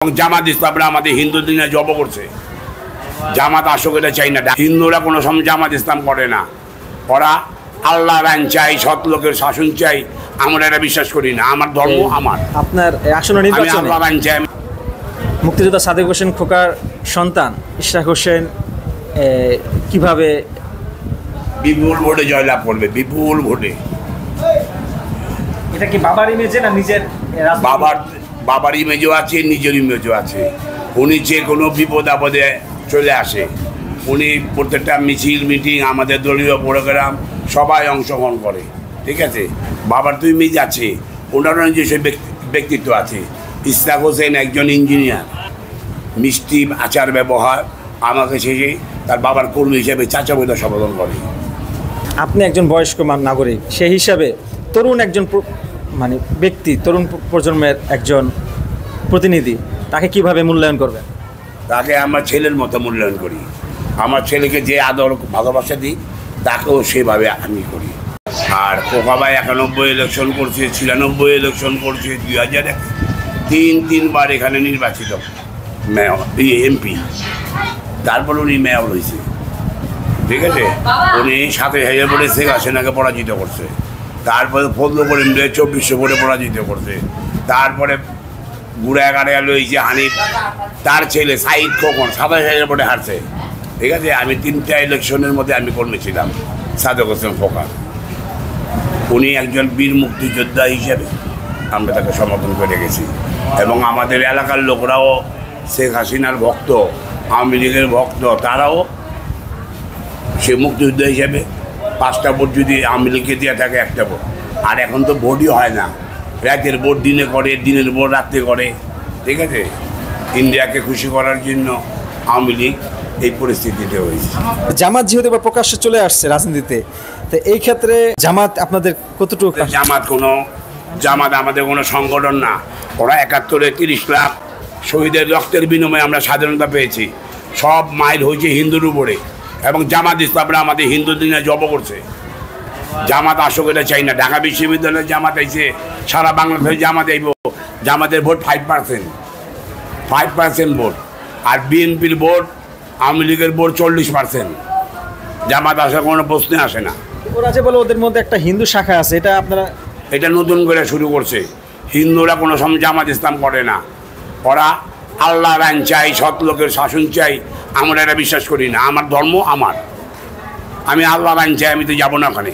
জামাত ইসলামরা আমাদের হিন্দু দিনে জব করছে। জামাত আসুক এটা চাই না। হিন্দুরা কোনো সময় জামাত ইসলাম করে না। ওরা আল্লাহর আইন চাই, সৎ লোকের শাসন চাই। আমরা এটা বিশ্বাস করি না। আমার ধর্ম আমার। আপনার আসন্ন নির্বাচনে আল্লাহর আইন চাই। মুক্তিযোদ্ধা সাদেক হোসেন খোকার সন্তান ইশরাক হোসেন কিভাবে বিপুল ভোটে জয়লাভ করবে? বিপুল ভোটে। এটা কি বাবার ইমেজে না নিজের? বাবার ইমেজও আছে, নিজের ইমেজও আছে। উনি যে কোনো বিপদ আপদে চলে আসে। উনি প্রত্যেকটা মিছিল মিটিং আমাদের দলীয় প্রোগ্রাম সবাই অংশগ্রহণ করে। ঠিক আছে, বাবার তো ইমেজ আছে, ওনারও নিজস্ব ব্যক্তিত্ব আছে। ইশরাক হোসেন একজন ইঞ্জিনিয়ার, মিষ্টি আচার ব্যবহার আমাকে শেষে তার বাবার কর্মী হিসেবে চাচা বলে সম্বোধন করে। আপনি একজন বয়স্ক নাগরিক, সেই হিসাবে তরুণ একজন মানে ব্যক্তি, তরুণ প্রজন্মের একজন প্রতিনিধি, তাকে কিভাবে মূল্যায়ন করবেন? তাকে আমার ছেলের মতো মূল্যায়ন করি। আমার ছেলেকে যে আদর ভালোবাসা দিই তাকেও সেভাবে আমি করি। আর খোকাবাই 91 ইলেকশন করছে, 96 ইলেকশন করছে, 2001 তিনবার এখানে নির্বাচিত এমপি। তারপর উনি মেয়র হয়েছে। ঠিক আছে, উনি 27,000 ভোটে শেখ হাসিনাকে পরাজিত করছে। তারপরে ফজলুল করিম 2400 ভোটে পরাজিত করছে। তারপরে গুড়াগাড়িয়া লইছে হানিফ, তার ছেলে সাইদ খোকন 27,000 ভোটে হারছে। ঠিক আছে, আমি 3টা ইলেকশনের মধ্যে আমি কর্মী ছিলাম সাদেক হোসেন খোকা। উনি একজন বীর মুক্তিযোদ্ধা হিসেবে আমরা তাকে সমর্থন করে গেছি। এবং আমাদের এলাকার লোকরাও শেখ হাসিনার ভক্ত, আওয়ামী লীগের ভক্ত, তারাও সে মুক্তিযোদ্ধা হিসেবে 5টা ভোট যদি আওয়ামী লীগকে দেওয়া থাকে 1টা ভোট। আর এখন তো ভোটই হয় না, রাতের ভোট দিনে করে, দিনের ভোট রাত্রে করে। ঠিক আছে, ইন্ডিয়াকে খুশি করার জন্য আওয়ামী লীগ এই পরিস্থিতিতে হয়েছে। জামাত যেহেতু এবার প্রকাশ্যে চলে আসছে রাজনীতিতে, তো এই ক্ষেত্রে জামাত আপনাদের কতটুকু? জামাত আমাদের কোনো সংগঠন না। ওরা 71-এ 30 লাখ শহীদের রক্তের বিনিময়ে আমরা স্বাধীনতা পেয়েছি। সব মাইল হয়েছে হিন্দুর উপরে। এবং জামাত ইসলামরা আমাদের হিন্দু দিনে জব করছে। জামাত আসুক এটা চাই না। ঢাকা বিশ্ববিদ্যালয়ে জামাত আইছে, সারা বাংলাদেশে জামাত আইব। জামাতের ভোট 5% ভোট। আর বিএনপির ভোট, আওয়ামী লীগের ভোট 40%। জামাত আসার কোনো প্রশ্নে আসে না। ওরা যে বলে ওদের মধ্যে একটা হিন্দু শাখা আছে, এটা আপনারা? এটা নতুন করে শুরু করছে। হিন্দুরা কোনো সময় জামাত ইসলাম করে না। ওরা আল্লাহর আইন চাই, সৎ লোকের শাসন চাই। আমরা এটা বিশ্বাস করি না। আমার ধর্ম আমার। আমি আল্লাহর আইন চাই, আমি তো যাবো না ওখানে।